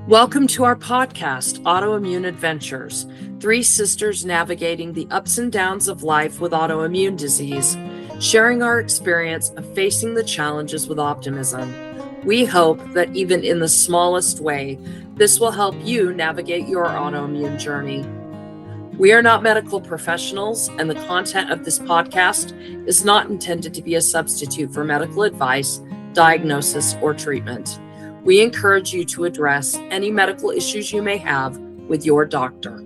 Welcome to our podcast, Autoimmune Adventures, three sisters navigating the ups and downs of life with autoimmune disease, sharing our experience of facing the challenges with optimism. We hope that even in the smallest way, this will help you navigate your autoimmune journey. We are not medical professionals, and the content of this podcast is not intended to be a substitute for medical advice, diagnosis, or treatment. We encourage you to address any medical issues you may have with your doctor.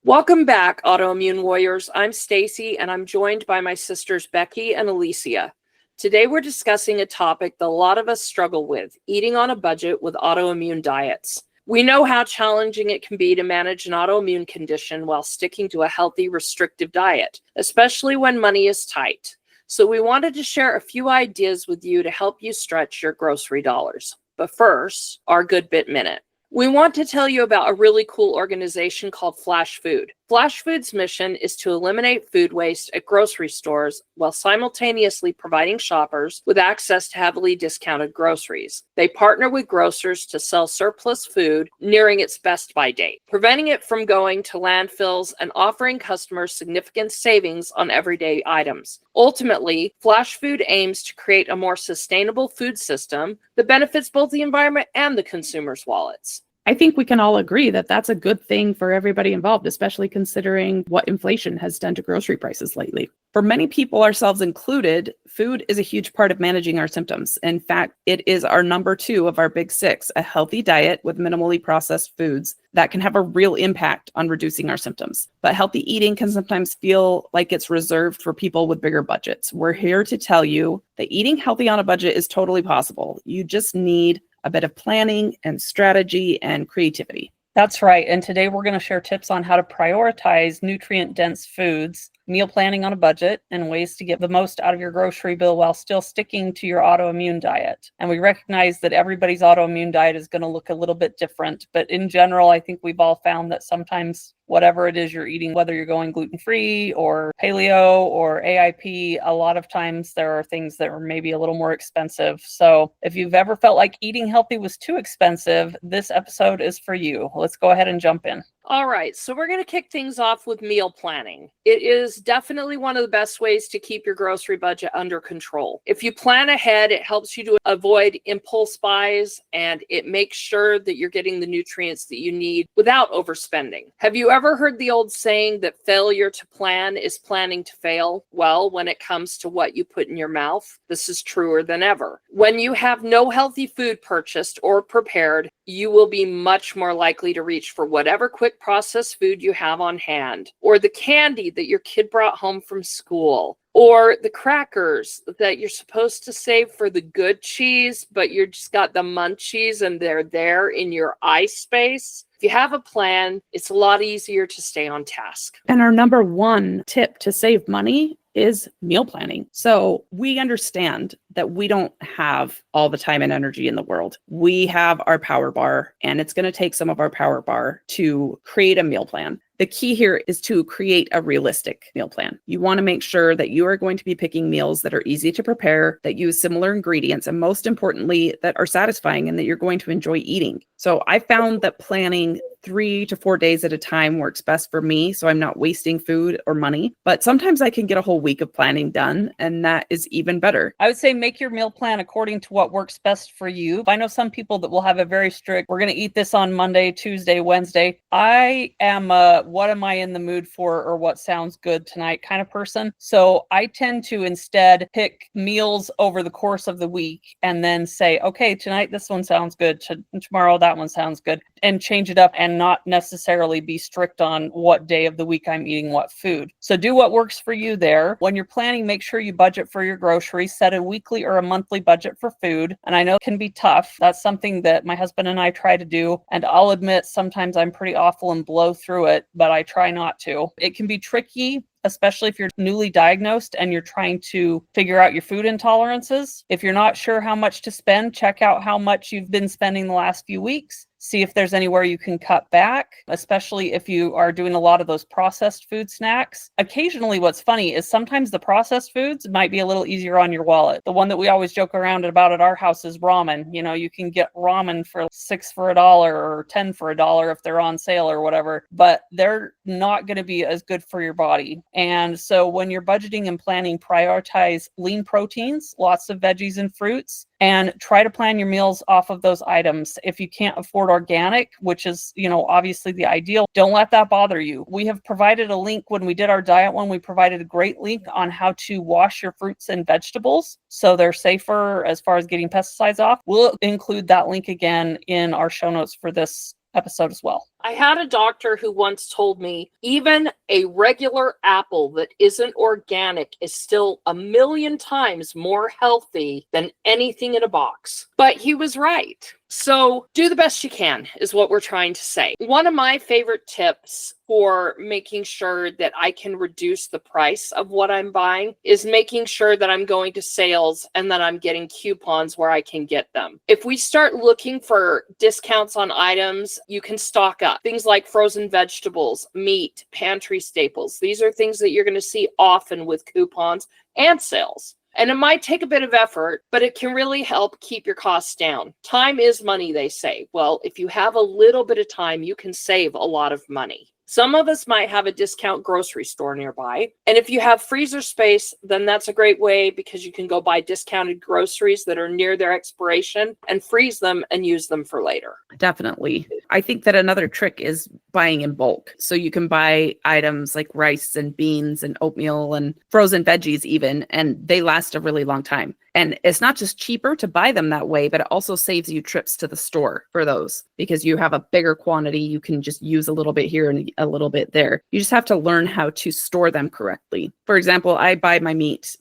Welcome back, Autoimmune Warriors. I'm Stacy, and I'm joined by my sisters Becky and Alicia. Today we're discussing a topic that a lot of us struggle with, eating on a budget with autoimmune diets. We know how challenging it can be to manage an autoimmune condition while sticking to a healthy, restrictive diet, especially when money is tight. So we wanted to share a few ideas with you to help you stretch your grocery dollars. But first, our Good Bit Minute. We want to tell you about a really cool organization called Flash Food. Flash Food's mission is to eliminate food waste at grocery stores while simultaneously providing shoppers with access to heavily discounted groceries. They partner with grocers to sell surplus food nearing its best-by date, preventing it from going to landfills and offering customers significant savings on everyday items. Ultimately, Flash Food aims to create a more sustainable food system that benefits both the environment and the consumers' wallets. I think we can all agree that that's a good thing for everybody involved, especially considering what inflation has done to grocery prices lately. For many people, ourselves included, food is a huge part of managing our symptoms. In fact, it is our number 2 of our big 6, a healthy diet with minimally processed foods that can have a real impact on reducing our symptoms. But healthy eating can sometimes feel like it's reserved for people with bigger budgets. We're here to tell you that eating healthy on a budget is totally possible. You just need a bit of planning and strategy and creativity. That's right. And today we're going to share tips on how to prioritize nutrient-dense foods, meal planning on a budget, and ways to get the most out of your grocery bill while still sticking to your autoimmune diet. And we recognize that everybody's autoimmune diet is going to look a little bit different. But in general, I think we've all found that sometimes whatever it is you're eating, whether you're going gluten-free or paleo or AIP, a lot of times there are things that are maybe a little more expensive. So if you've ever felt like eating healthy was too expensive, this episode is for you. Let's go ahead and jump in. All right, so we're going to kick things off with meal planning. It is definitely one of the best ways to keep your grocery budget under control. If you plan ahead, it helps you to avoid impulse buys, and it makes sure that you're getting the nutrients that you need without overspending. Have you ever heard the old saying that failure to plan is planning to fail? Well, when it comes to what you put in your mouth, this is truer than ever. When you have no healthy food purchased or prepared, you will be much more likely to reach for whatever quick processed food you have on hand, or the candy that your kid brought home from school, or the crackers that you're supposed to save for the good cheese, but you just got the munchies and they're there in your eye space. If you have a plan, it's a lot easier to stay on task. And our number 1 tip to save money is meal planning. So we understand that we don't have all the time and energy in the world. We have our power bar, and it's going to take some of our power bar to create a meal plan. The key here is to create a realistic meal plan. You want to make sure that you are going to be picking meals that are easy to prepare, that use similar ingredients, and most importantly, that are satisfying and that you're going to enjoy eating. So I found that planning 3 to 4 days at a time works best for me, so I'm not wasting food or money. But sometimes I can get a whole week of planning done, and that is even better. I would say make your meal plan according to what works best for you. I know some people that will have a very strict, we're going to eat this on Monday, Tuesday, Wednesday. I am what am I in the mood for, or what sounds good tonight kind of person. So I tend to instead pick meals over the course of the week and then say, okay, tonight this one sounds good. Tomorrow that one sounds good, and change it up and not necessarily be strict on what day of the week I'm eating what food. So do what works for you there. When you're planning, make sure you budget for your groceries, set a weekly or a monthly budget for food. And I know it can be tough. That's something that my husband and I try to do. And I'll admit sometimes I'm pretty awful and blow through it, but I try not to. It can be tricky, especially if you're newly diagnosed and you're trying to figure out your food intolerances. If you're not sure how much to spend, check out how much you've been spending the last few weeks. See if there's anywhere you can cut back, especially if you are doing a lot of those processed food snacks. Occasionally, what's funny is sometimes the processed foods might be a little easier on your wallet. The one that we always joke around about at our house is ramen. You know, you can get ramen for $6 for $1 or 10 for $1 if they're on sale or whatever, but they're not going to be as good for your body. And so when you're budgeting and planning, prioritize lean proteins, lots of veggies and fruits, and try to plan your meals off of those items. If you can't afford organic, which is, obviously the ideal, don't let that bother you. We have provided a link when we did our diet one. We provided a great link on how to wash your fruits and vegetables so they're safer as far as getting pesticides off. We'll include that link again in our show notes for this episode as well. I had a doctor who once told me even a regular apple that isn't organic is still 1,000,000 times more healthy than anything in a box. But he was right. So do the best you can is what we're trying to say. One of my favorite tips for making sure that I can reduce the price of what I'm buying is making sure that I'm going to sales and that I'm getting coupons where I can get them. If we start looking for discounts on items, you can stock up. Things like frozen vegetables, meat, pantry staples. These are things that you're going to see often with coupons and sales. And it might take a bit of effort, but it can really help keep your costs down. Time is money, they say. Well, if you have a little bit of time, you can save a lot of money. Some of us might have a discount grocery store nearby. And if you have freezer space, then that's a great way because you can go buy discounted groceries that are near their expiration and freeze them and use them for later. Definitely. I think that another trick is buying in bulk. So you can buy items like rice and beans and oatmeal and frozen veggies even, and they last a really long time. And it's not just cheaper to buy them that way, but it also saves you trips to the store for those because you have a bigger quantity. You can just use a little bit here and a little bit there. You just have to learn how to store them correctly. For example, I buy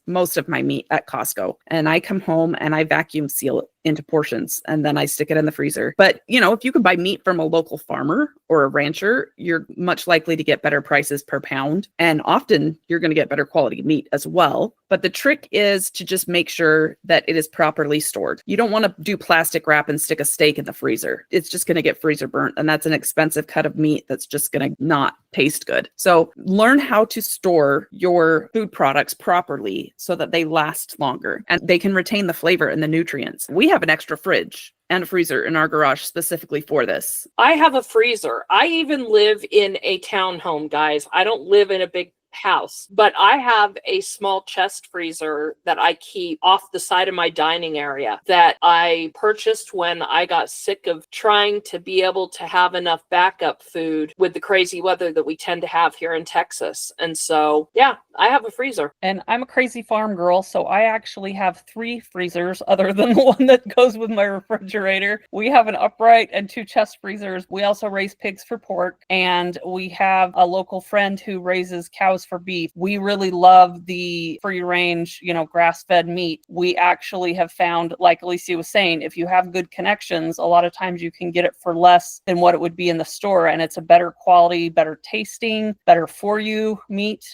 most of my meat at Costco, and I come home and I vacuum seal it into portions and then I stick it in the freezer. But, if you can buy meat from a local farmer or a rancher, you're much likely to get better prices per pound. And often you're going to get better quality meat as well. But the trick is to just make sure that it is properly stored. You don't want to do plastic wrap and stick a steak in the freezer. It's just going to get freezer burnt. And that's an expensive cut of meat that's just going to not taste good. So learn how to store your food products properly so that they last longer and they can retain the flavor and the nutrients. We have an extra fridge and a freezer in our garage specifically for this. I have a freezer. I even live in a townhome, guys. I don't live in a big house, but I have a small chest freezer that I keep off the side of my dining area that I purchased when I got sick of trying to be able to have enough backup food with the crazy weather that we tend to have here in Texas. And so, yeah, I have a freezer. And I'm a crazy farm girl, so I actually have 3 freezers other than the one that goes with my refrigerator. We have an upright and 2 chest freezers. We also raise pigs for pork, and we have a local friend who raises cows for beef. We really love the free range, grass-fed meat. We actually have found, like Alicia was saying, if you have good connections, a lot of times you can get it for less than what it would be in the store, and it's a better quality, better tasting, better for you meat.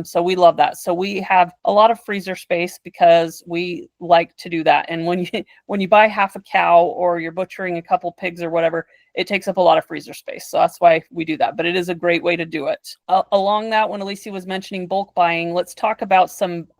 So we love that. So we have a lot of freezer space because we like to do that. And when you buy half a cow or you're butchering a couple pigs or whatever, it takes up a lot of freezer space. So that's why we do that. But it is a great way to do it. Along that, when Alicia was mentioning bulk buying, let's talk about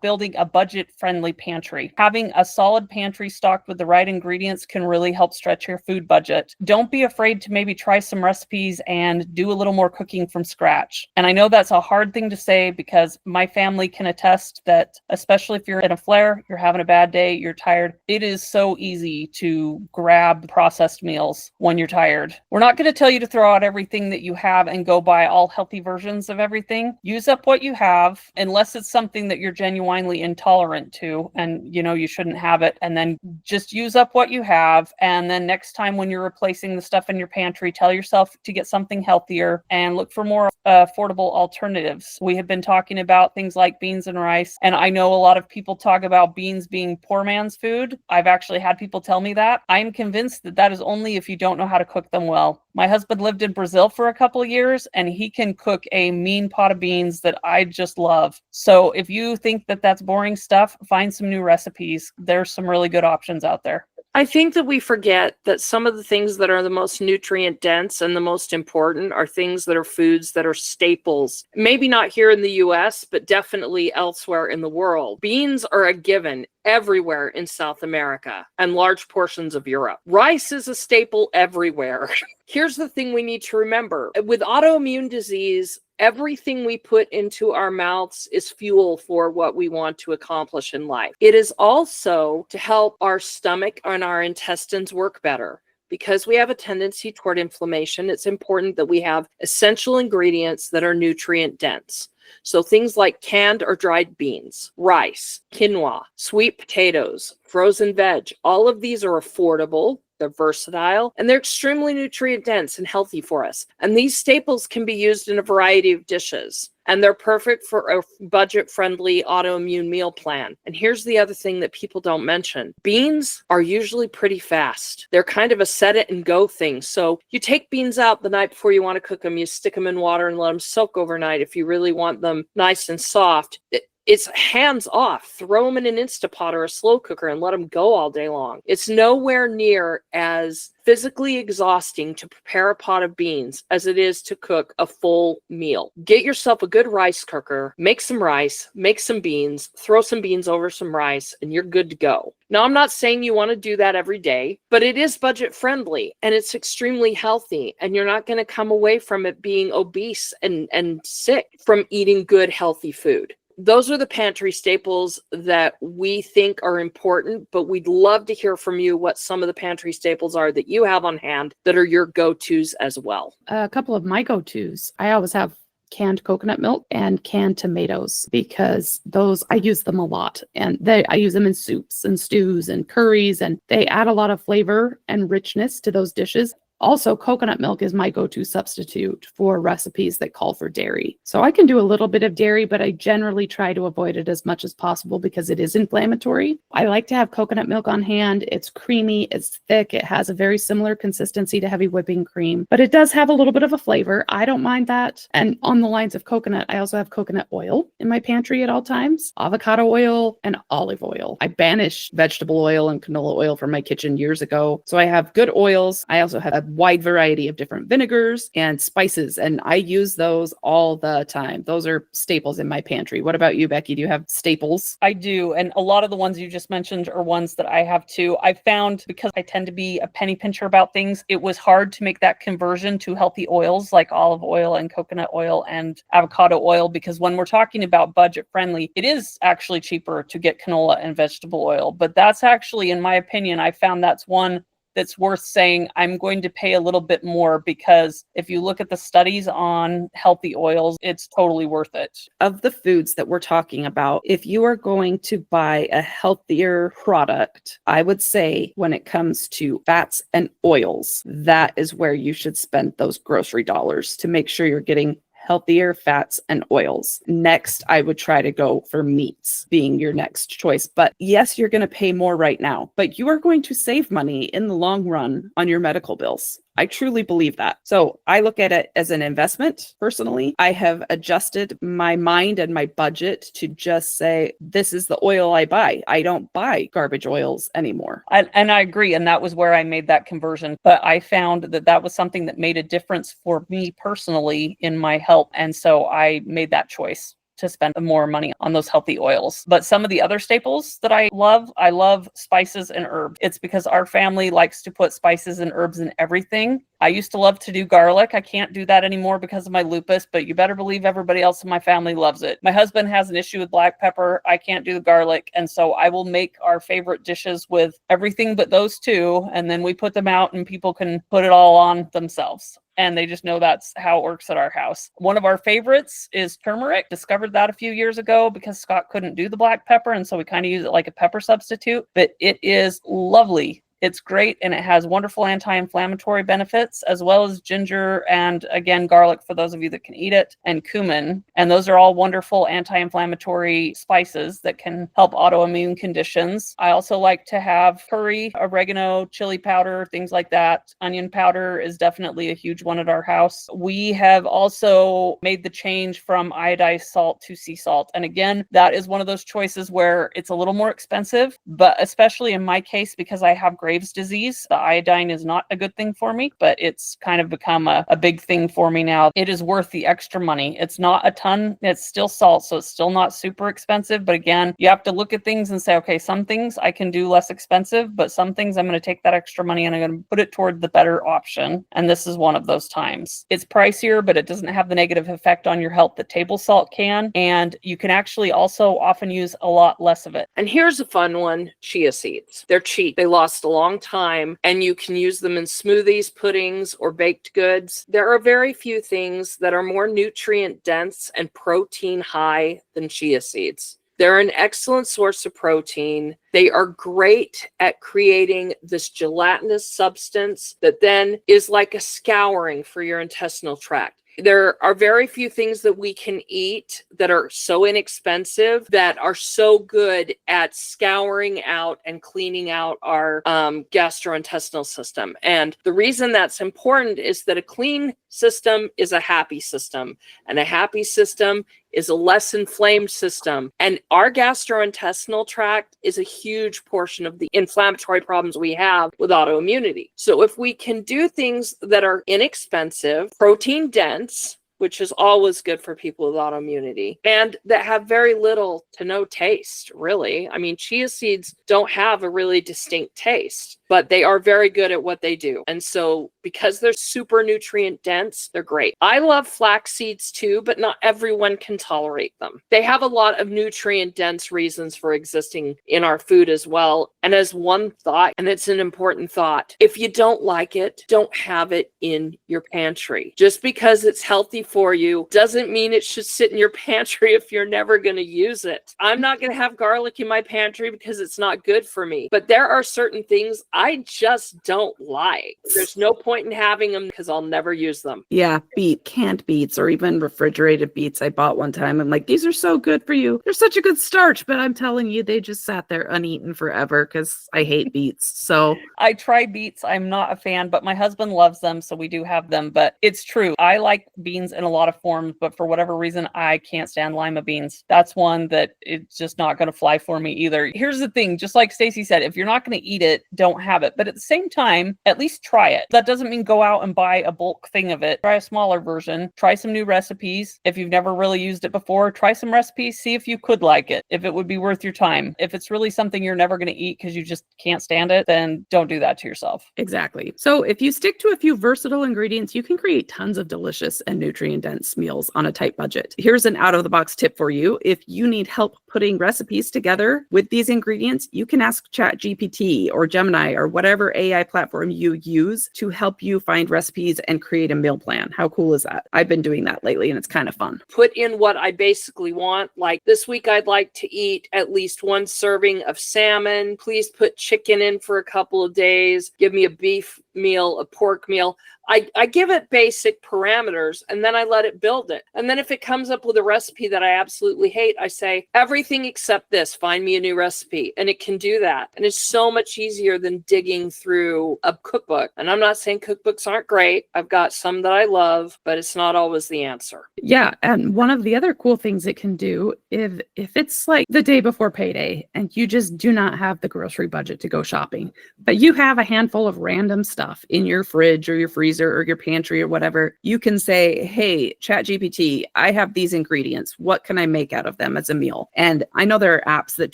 building a budget-friendly pantry. Having a solid pantry stocked with the right ingredients can really help stretch your food budget. Don't be afraid to maybe try some recipes and do a little more cooking from scratch. And I know that's a hard thing to say because my family can attest that, especially if you're in a flare, you're having a bad day, you're tired, it is so easy to grab processed meals when you're tired. We're not going to tell you to throw out everything that you have and go buy all healthy versions of everything. Use up what you have, unless it's something that you're genuinely intolerant to and you shouldn't have it. And then just use up what you have. And then next time when you're replacing the stuff in your pantry, tell yourself to get something healthier and look for more affordable alternatives. We have been talking about things like beans and rice. And I know a lot of people talk about beans being poor man's food. I've actually had people tell me that. I'm convinced that is only if you don't know how to cook cook them well. My husband lived in Brazil for a couple of years, and he can cook a mean pot of beans that I just love. So if you think that that's boring stuff, find some new recipes. There's some really good options out there. I think that we forget that some of the things that are the most nutrient dense and the most important are things that are foods that are staples. Maybe not here in the US, but definitely elsewhere in the world. Beans are a given everywhere in South America and large portions of Europe. Rice is a staple everywhere. Here's the thing we need to remember. With autoimmune disease, everything we put into our mouths is fuel for what we want to accomplish in life. It is also to help our stomach and our intestines work better. Because we have a tendency toward inflammation, it's important that we have essential ingredients that are nutrient dense. So things like canned or dried beans, rice, quinoa, sweet potatoes, frozen veg, all of these are affordable, they're versatile, and they're extremely nutrient dense and healthy for us. And these staples can be used in a variety of dishes. And they're perfect for a budget-friendly autoimmune meal plan. And here's the other thing that people don't mention. Beans are usually pretty fast. They're kind of a set it and go thing. So you take beans out the night before you want to cook them. You stick them in water and let them soak overnight if you really want them nice and soft. It's hands off. Throw them in an Instapot or a slow cooker and let them go all day long. It's nowhere near as physically exhausting to prepare a pot of beans as it is to cook a full meal. Get yourself a good rice cooker, make some rice, make some beans, throw some beans over some rice, and you're good to go. Now, I'm not saying you want to do that every day, but it is budget friendly and it's extremely healthy, and you're not going to come away from it being obese and sick from eating good, healthy food. Those are the pantry staples that we think are important, but we'd love to hear from you what some of the pantry staples are that you have on hand that are your go-tos as well. A couple of my go-tos. I always have canned coconut milk and canned tomatoes because those, I use them a lot, and I use them in soups and stews and curries, and they add a lot of flavor and richness to those dishes. Also, coconut milk is my go-to substitute for recipes that call for dairy. So I can do a little bit of dairy, but I generally try to avoid it as much as possible because it is inflammatory. I like to have coconut milk on hand. It's creamy, it's thick, it has a very similar consistency to heavy whipping cream, but it does have a little bit of a flavor. I don't mind that. And on the lines of coconut, I also have coconut oil in my pantry at all times, avocado oil and olive oil. I banished vegetable oil and canola oil from my kitchen years ago. So I have good oils. I also have a wide variety of different vinegars and spices, and I use those all the time. Those are staples in my pantry. What about you, Becky? Do you have staples? I do, and a lot of the ones you just mentioned are ones that I have too. I found, because I tend to be a penny pincher about things, it was hard to make that conversion to healthy oils like olive oil and coconut oil and avocado oil, because when we're talking about budget friendly, it is actually cheaper to get canola and vegetable oil. But that's actually, in my opinion, I found that's one that's worth saying I'm going to pay a little bit more, because if you look at the studies on healthy oils, it's totally worth it. Of the foods that we're talking about, if you are going to buy a healthier product, I would say when it comes to fats and oils, that is where you should spend those grocery dollars to make sure you're getting healthier fats and oils. Next, I would try to go for meats being your next choice. But yes, you're going to pay more right now, but you are going to save money in the long run on your medical bills. I truly believe that. So I look at it as an investment. Personally, I have adjusted my mind and my budget to just say, this is the oil I buy. I don't buy garbage oils anymore. And I agree. And that was where I made that conversion. But I found that that was something that made a difference for me personally in my health. And so I made that choice to spend more money on those healthy oils. But some of the other staples that I love spices and herbs. It's because our family likes to put spices and herbs in everything. I used to love to do garlic. I can't do that anymore because of my lupus, but you better believe everybody else in my family loves it. My husband has an issue with black pepper. I can't do the garlic. And so I will make our favorite dishes with everything but those two. And then we put them out and people can put it all on themselves. And they just know that's how it works at our house. One of our favorites is turmeric. Discovered that a few years ago because Scott couldn't do the black pepper. And so we kind of use it like a pepper substitute. But it is lovely It's great, and it has wonderful anti-inflammatory benefits, as well as ginger and, again, garlic for those of you that can eat it, and cumin. And those are all wonderful anti-inflammatory spices that can help autoimmune conditions. I also like to have curry, oregano, chili powder, things like that. Onion powder is definitely a huge one at our house. We have also made the change from iodized salt to sea salt. And again, that is one of those choices where it's a little more expensive, but especially in my case, because I have Graves' disease, the iodine is not a good thing for me, but it's kind of become a big thing for me now. It is worth the extra money. It's not a ton. It's still salt, so it's still not super expensive. But again, you have to look at things and say, okay, some things I can do less expensive, but some things I'm going to take that extra money and I'm going to put it toward the better option. And this is one of those times. It's pricier, but it doesn't have the negative effect on your health that table salt can. And you can actually also often use a lot less of it. And here's a fun one, chia seeds. They're cheap. They last a long time, and you can use them in smoothies, puddings, or baked goods. There are very few things that are more nutrient dense and protein high than chia seeds. They're an excellent source of protein. They are great at creating this gelatinous substance that then is like a scouring for your intestinal tract. There are very few things that we can eat that are so inexpensive that are so good at scouring out and cleaning out our gastrointestinal system. And the reason that's important is that a clean system is a happy system, and a happy system is a less inflamed system. And our gastrointestinal tract is a huge portion of the inflammatory problems we have with autoimmunity. So if we can do things that are inexpensive, protein dense, which is always good for people with autoimmunity, and that have very little to no taste, really. I mean, chia seeds don't have a really distinct taste, but they are very good at what they do. And so because they're super nutrient dense, they're great. I love flax seeds too, but not everyone can tolerate them. They have a lot of nutrient dense reasons for existing in our food as well. And as one thought, and it's an important thought, if you don't like it, don't have it in your pantry. Just because it's healthy for you doesn't mean it should sit in your pantry if you're never going to use it. I'm not going to have garlic in my pantry because it's not good for me. But there are certain things I just don't like. There's no point in having them because I'll never use them. Yeah, canned beets or even refrigerated beets I bought one time. I'm like, these are so good for you. They're such a good starch, but I'm telling you, they just sat there uneaten forever because I hate beets. So I try beets. I'm not a fan, but my husband loves them, so we do have them. But it's true. I like beans in a lot of forms, but for whatever reason, I can't stand lima beans. That's one that it's just not going to fly for me either. Here's the thing, just like Stacy said, if you're not going to eat it, don't have it. But at the same time, at least try it. That doesn't mean go out and buy a bulk thing of it. Try a smaller version. Try some new recipes. If you've never really used it before, try some recipes. See if you could like it, if it would be worth your time. If it's really something you're never going to eat because you just can't stand it, then don't do that to yourself. exactly. So if you stick to a few versatile ingredients, you can create tons of delicious and nutrient-dense meals on a tight budget. Here's an out-of-the-box tip for you. If you need help putting recipes together with these ingredients, you can ask ChatGPT or Gemini or whatever AI platform you use to help you find recipes and create a meal plan. How cool is that? I've been doing that lately and it's kind of fun. Put in what I basically want. Like this week, I'd like to eat at least one serving of salmon. Please put chicken in for a couple of days. Give me a beef meal, a pork meal. I give it basic parameters and then I let it build it. And then if it comes up with a recipe that I absolutely hate, I say, everything except this, find me a new recipe. And it can do that. And it's so much easier than digging through a cookbook. And I'm not saying cookbooks aren't great. I've got some that I love, but it's not always the answer. Yeah. And one of the other cool things it can do, if it's like the day before payday and you just do not have the grocery budget to go shopping, but you have a handful of random stuff in your fridge or your freezer or your pantry or whatever, you can say, hey, ChatGPT, I have these ingredients. What can I make out of them as a meal? And I know there are apps that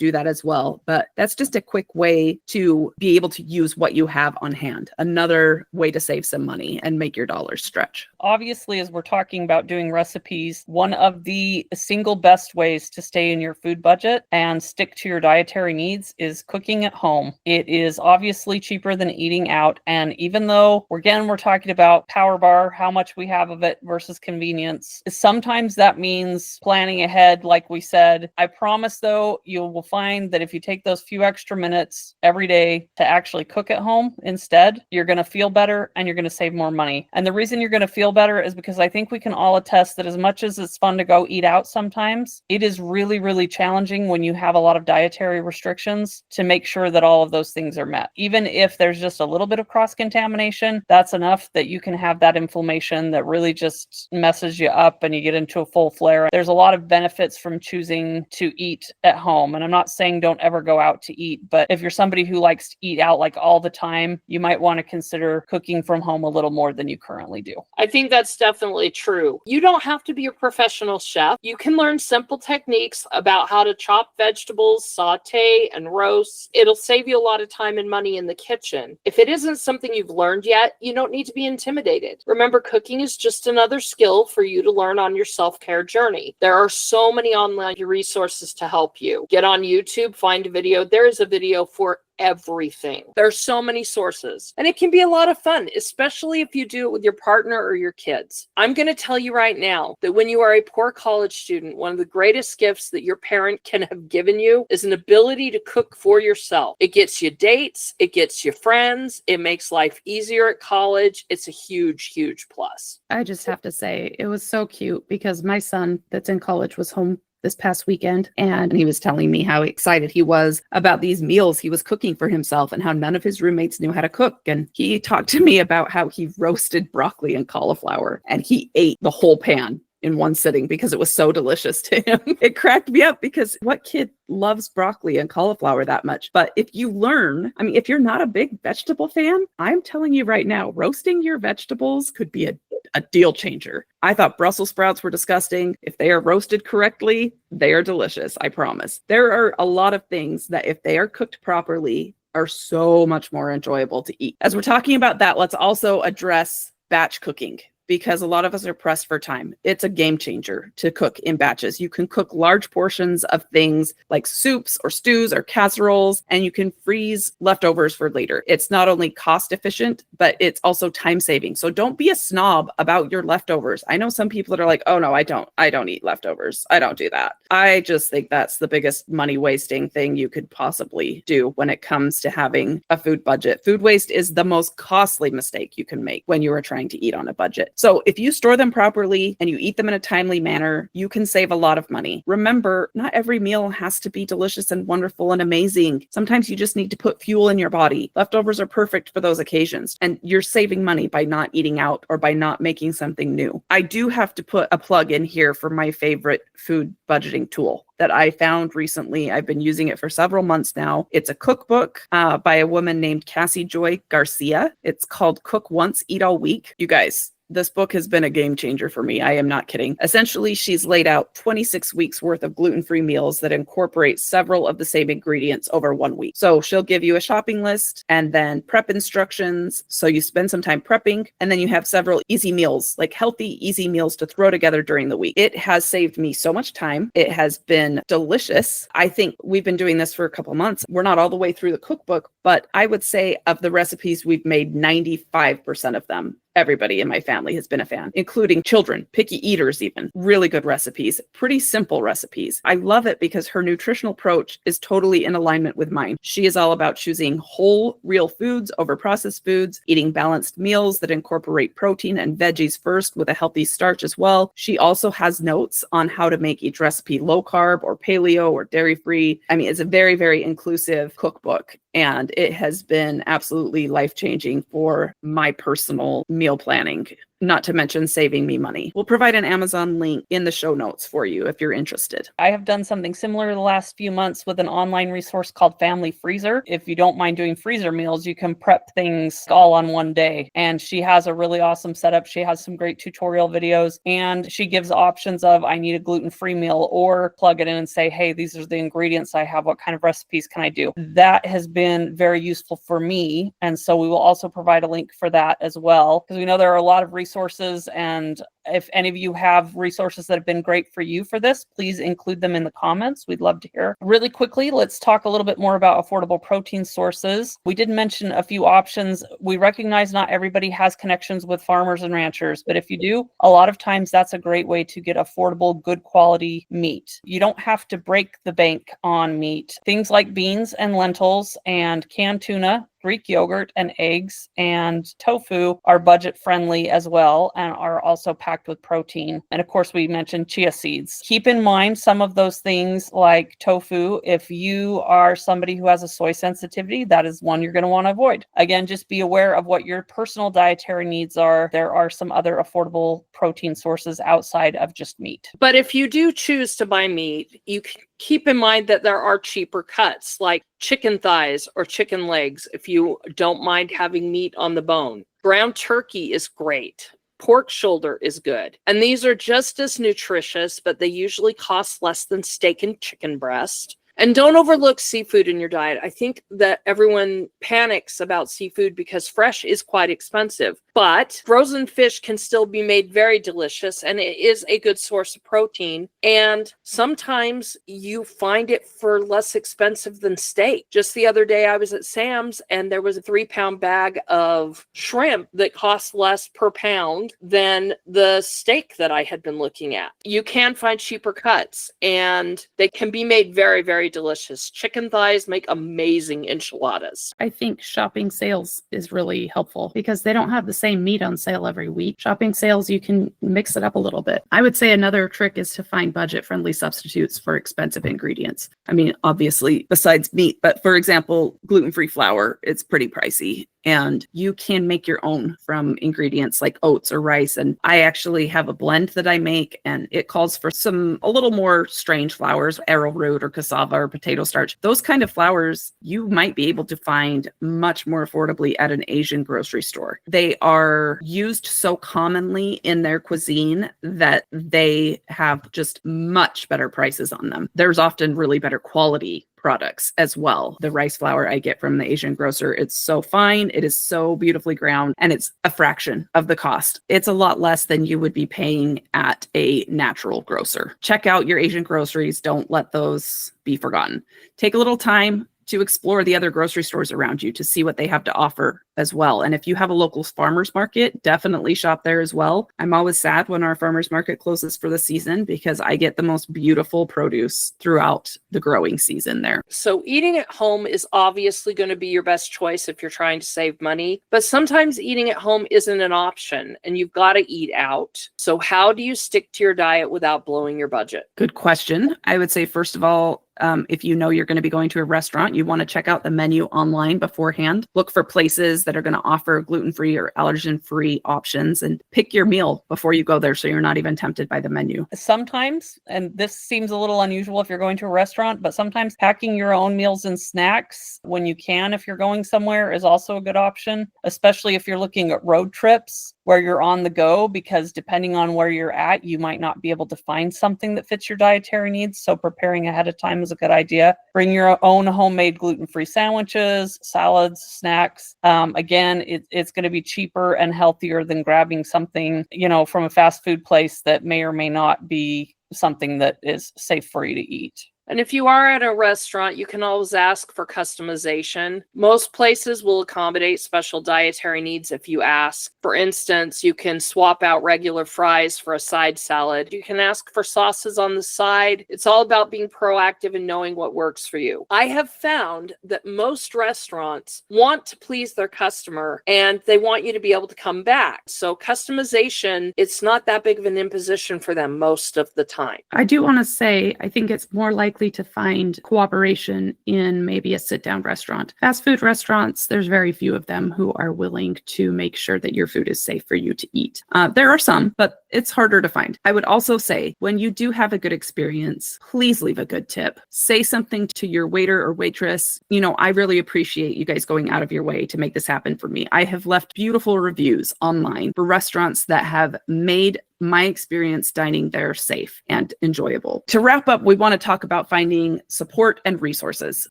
do that as well, but that's just a quick way to be able to use what you have on hand. Another way to save some money and make your dollars stretch. Obviously, as we're talking about doing recipes, one of the single best ways to stay in your food budget and stick to your dietary needs is cooking at home. It is obviously cheaper than eating out. And even though, again, we're talking about Power Bar, how much we have of it versus convenience, sometimes that means planning ahead, like we said. I promise, though, you will find that if you take those few extra minutes every day to actually actually cook at home instead, you're going to feel better and you're going to save more money. And the reason you're going to feel better is because I think we can all attest that as much as it's fun to go eat out sometimes, it is really, really challenging when you have a lot of dietary restrictions to make sure that all of those things are met. Even if there's just a little bit of cross-contamination, that's enough that you can have that inflammation that really just messes you up and you get into a full flare. There's a lot of benefits from choosing to eat at home. And I'm not saying don't ever go out to eat, but if you're somebody who likes to eat out like all the time, you might want to consider cooking from home a little more than you currently do. I think that's definitely true. You don't have to be a professional chef. You can learn simple techniques about how to chop vegetables, saute, and roast. It'll save you a lot of time and money in the kitchen. If it isn't something you've learned yet, you don't need to be intimidated. Remember, cooking is just another skill for you to learn on your self-care journey. There are so many online resources to help you. Get on YouTube, find a video. There is a video for everything. There are so many sources, and it can be a lot of fun, especially if you do it with your partner or your kids. I'm going to tell you right now that when you are a poor college student, one of the greatest gifts that your parent can have given you is an ability to cook for yourself. It gets you dates, it gets you friends, it makes life easier at college. It's a huge, huge plus. I just have to say, it was so cute because my son that's in college was home this past weekend, and he was telling me how excited he was about these meals he was cooking for himself and how none of his roommates knew how to cook. And he talked to me about how he roasted broccoli and cauliflower, and he ate the whole pan in one sitting because it was so delicious to him. It cracked me up because what kid loves broccoli and cauliflower that much? But if you learn, I mean, if you're not a big vegetable fan, I'm telling you right now, roasting your vegetables could be a deal changer. I thought Brussels sprouts were disgusting. If they are roasted correctly, they are delicious. I promise. There are a lot of things that if they are cooked properly are so much more enjoyable to eat. As we're talking about that, let's also address batch cooking, because a lot of us are pressed for time. It's a game changer to cook in batches. You can cook large portions of things like soups or stews or casseroles, and you can freeze leftovers for later. It's not only cost efficient, but it's also time saving. So don't be a snob about your leftovers. I know some people that are like, oh no, I don't eat leftovers. I don't do that. I just think that's the biggest money wasting thing you could possibly do when it comes to having a food budget. Food waste is the most costly mistake you can make when you are trying to eat on a budget. So if you store them properly and you eat them in a timely manner, you can save a lot of money. Remember, not every meal has to be delicious and wonderful and amazing. Sometimes you just need to put fuel in your body. Leftovers are perfect for those occasions. And you're saving money by not eating out or by not making something new. I do have to put a plug in here for my favorite food budgeting tool that I found recently. I've been using it for several months now. It's a cookbook by a woman named Cassie Joy Garcia. It's called Cook Once, Eat All Week. You guys, this book has been a game changer for me. I am not kidding. Essentially, she's laid out 26 weeks worth of gluten-free meals that incorporate several of the same ingredients over 1 week. So she'll give you a shopping list and then prep instructions. So you spend some time prepping, and then you have several easy meals, like healthy, easy meals to throw together during the week. It has saved me so much time. It has been delicious. I think we've been doing this for a couple months. We're not all the way through the cookbook, but I would say of the recipes we've made, 95% of them, everybody in my family has been a fan, including children, picky eaters even. Really good recipes, pretty simple recipes. I love it because her nutritional approach is totally in alignment with mine. She is all about choosing whole, real foods over processed foods, eating balanced meals that incorporate protein and veggies first with a healthy starch as well. She also has notes on how to make each recipe low carb or paleo or dairy-free. I mean, it's a very, very inclusive cookbook. And it has been absolutely life-changing for my personal meal planning, not to mention saving me money. We'll provide an Amazon link in the show notes for you if you're interested. I have done something similar the last few months with an online resource called Family Freezer. If you don't mind doing freezer meals, you can prep things all on one day. And she has a really awesome setup. She has some great tutorial videos, and she gives options of, I need a gluten-free meal, or plug it in and say, hey, these are the ingredients I have. What kind of recipes can I do? That has been very useful for me. And so we will also provide a link for that as well, because we know there are a lot of resources, and If any of you have resources that have been great for you for this, please include them in the comments. We'd love to hear. Really quickly, let's talk a little bit more about affordable protein sources. We did mention a few options. We recognize not everybody has connections with farmers and ranchers, but if you do, a lot of times that's a great way to get affordable, good quality meat. You don't have to break the bank on meat. Things like beans and lentils and canned tuna, Greek yogurt and eggs and tofu are budget friendly as well and are also packed with protein. And of course, we mentioned chia seeds. Keep in mind some of those things like tofu. If you are somebody who has a soy sensitivity, that is one you're going to want to avoid. Again, just be aware of what your personal dietary needs are. There are some other affordable protein sources outside of just meat. But if you do choose to buy meat, you can keep in mind that there are cheaper cuts like chicken thighs or chicken legs if you don't mind having meat on the bone. Ground turkey is great. Pork shoulder is good. And these are just as nutritious, but they usually cost less than steak and chicken breast. And don't overlook seafood in your diet. I think that everyone panics about seafood because fresh is quite expensive, but frozen fish can still be made very delicious and it is a good source of protein. And sometimes you find it for less expensive than steak. Just the other day I was at Sam's and there was a 3-pound bag of shrimp that cost less per pound than the steak that I had been looking at. You can find cheaper cuts and they can be made very, very delicious. Chicken thighs make amazing enchiladas. I think shopping sales is really helpful because they don't have the same meat on sale every week. Shopping sales, you can mix it up a little bit. I would say another trick is to find budget-friendly substitutes for expensive ingredients. I mean, obviously, besides meat, but for example, gluten-free flour, it's pretty pricey. And you can make your own from ingredients like oats or rice. And I actually have a blend that I make, and it calls for a little more strange flours, arrowroot or cassava or potato starch. Those kind of flours you might be able to find much more affordably at an Asian grocery store. They are used so commonly in their cuisine that they have just much better prices on them. There's often really better quality products as well. The rice flour I get from the Asian grocer, it's so fine, it is so beautifully ground, and it's a fraction of the cost. It's a lot less than you would be paying at a natural grocer. Check out your Asian groceries. Don't let those be forgotten. Take a little time to explore the other grocery stores around you to see what they have to offer as well. And if you have a local farmer's market, definitely shop there as well. I'm always sad when our farmer's market closes for the season because I get the most beautiful produce throughout the growing season there. So eating at home is obviously going to be your best choice if you're trying to save money, but sometimes eating at home isn't an option and you've got to eat out. So how do you stick to your diet without blowing your budget? Good question. I would say, first of all, if you know you're going to be going to a restaurant, you want to check out the menu online beforehand. Look for places that are going to offer gluten-free or allergen-free options and pick your meal before you go there so you're not even tempted by the menu. Sometimes, and this seems a little unusual if you're going to a restaurant, but sometimes packing your own meals and snacks when you can, if you're going somewhere, is also a good option, especially if you're looking at road trips where you're on the go, because depending on where you're at, you might not be able to find something that fits your dietary needs. So preparing ahead of time is a good idea. Bring your own homemade gluten-free sandwiches, salads, snacks. Again, it's going to be cheaper and healthier than grabbing something, from a fast food place that may or may not be something that is safe for you to eat. And if you are at a restaurant, you can always ask for customization. Most places will accommodate special dietary needs if you ask. For instance, you can swap out regular fries for a side salad. You can ask for sauces on the side. It's all about being proactive and knowing what works for you. I have found that most restaurants want to please their customer and they want you to be able to come back. So customization, it's not that big of an imposition for them most of the time. I do want to say, I think it's more likely to find cooperation in maybe a sit-down restaurant. Fast food restaurants, there's very few of them who are willing to make sure that your food is safe for you to eat. There are some, but it's harder to find. I would also say, when you do have a good experience, please leave a good tip. Say something to your waiter or waitress. I really appreciate you guys going out of your way to make this happen for me. I have left beautiful reviews online for restaurants that have made my experience dining there safe and enjoyable. To wrap up, we want to talk about finding support and resources.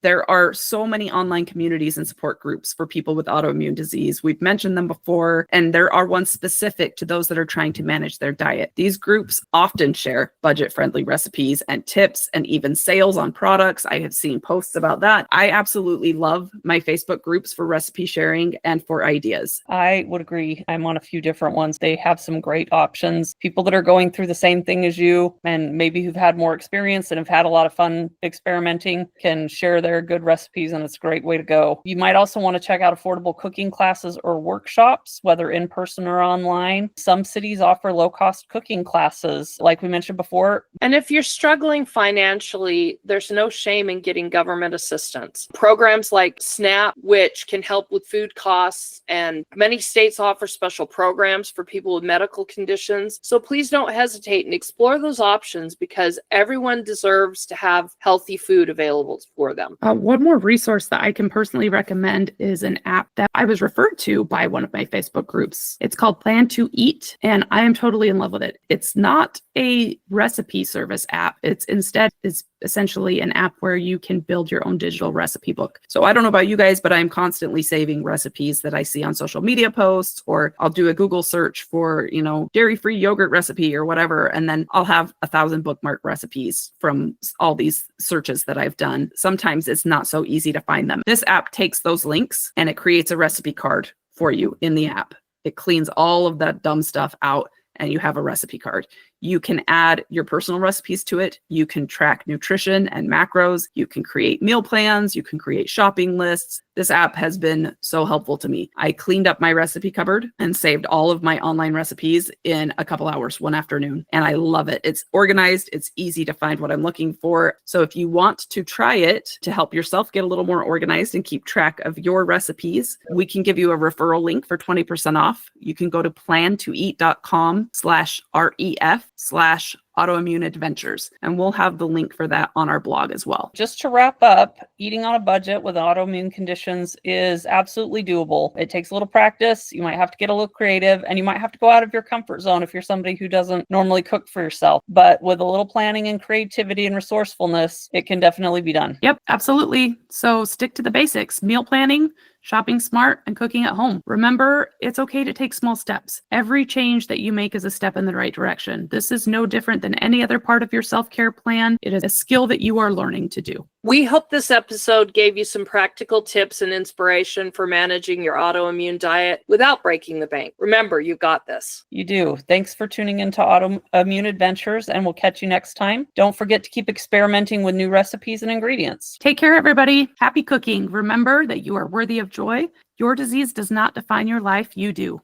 There are so many online communities and support groups for people with autoimmune disease. We've mentioned them before, and there are ones specific to those that are trying to manage their diet. These groups often share budget-friendly recipes and tips and even sales on products. I have seen posts about that. I absolutely love my Facebook groups for recipe sharing and for ideas. I would agree. I'm on a few different ones. They have some great options. People that are going through the same thing as you and maybe who've had more experience and have had a lot of fun experimenting can share their good recipes, and it's a great way to go. You might also want to check out affordable cooking classes or workshops, whether in person or online. Some cities offer low-cost cooking classes, like we mentioned before. And if you're struggling financially, there's no shame in getting government assistance. Programs like SNAP, which can help with food costs, and many states offer special programs for people with medical conditions. So please don't hesitate and explore those options, because everyone deserves to have healthy food available for them. One more resource that I can personally recommend is an app that I was referred to by one of my Facebook groups. It's called Plan to Eat, and I am totally in love with it. It's not a recipe service app. It's essentially an app where you can build your own digital recipe book. So I don't know about you guys, but I'm constantly saving recipes that I see on social media posts, or I'll do a Google search for, dairy-free yogurt recipe or whatever. And then I'll have 1,000 bookmark recipes from all these searches that I've done. Sometimes it's not so easy to find them. This app takes those links and it creates a recipe card for you in the app. It cleans all of that dumb stuff out, and you have a recipe card. You can add your personal recipes to it. You can track nutrition and macros. You can create meal plans. You can create shopping lists. This app has been so helpful to me. I cleaned up my recipe cupboard and saved all of my online recipes in a couple hours one afternoon, and I love it. It's organized. It's easy to find what I'm looking for. So if you want to try it to help yourself get a little more organized and keep track of your recipes, we can give you a referral link for 20% off. You can go to plantoeat.com/ref/autoimmune adventures, and we'll have the link for that on our blog as well. Just to wrap up, eating on a budget with autoimmune conditions is absolutely doable. It takes a little practice. You might have to get a little creative, and you might have to go out of your comfort zone if you're somebody who doesn't normally cook for yourself. But with a little planning and creativity and resourcefulness, it can definitely be done. Yep, absolutely. So stick to the basics: meal planning, shopping smart, and cooking at home. Remember, it's okay to take small steps. Every change that you make is a step in the right direction. This is no different than any other part of your self-care plan. It is a skill that you are learning to do. We hope this episode gave you some practical tips and inspiration for managing your autoimmune diet without breaking the bank. Remember, you got this. You do. Thanks for tuning into Autoimmune Adventures, and we'll catch you next time. Don't forget to keep experimenting with new recipes and ingredients. Take care, everybody. Happy cooking. Remember that you are worthy of joy. Your disease does not define your life. You do.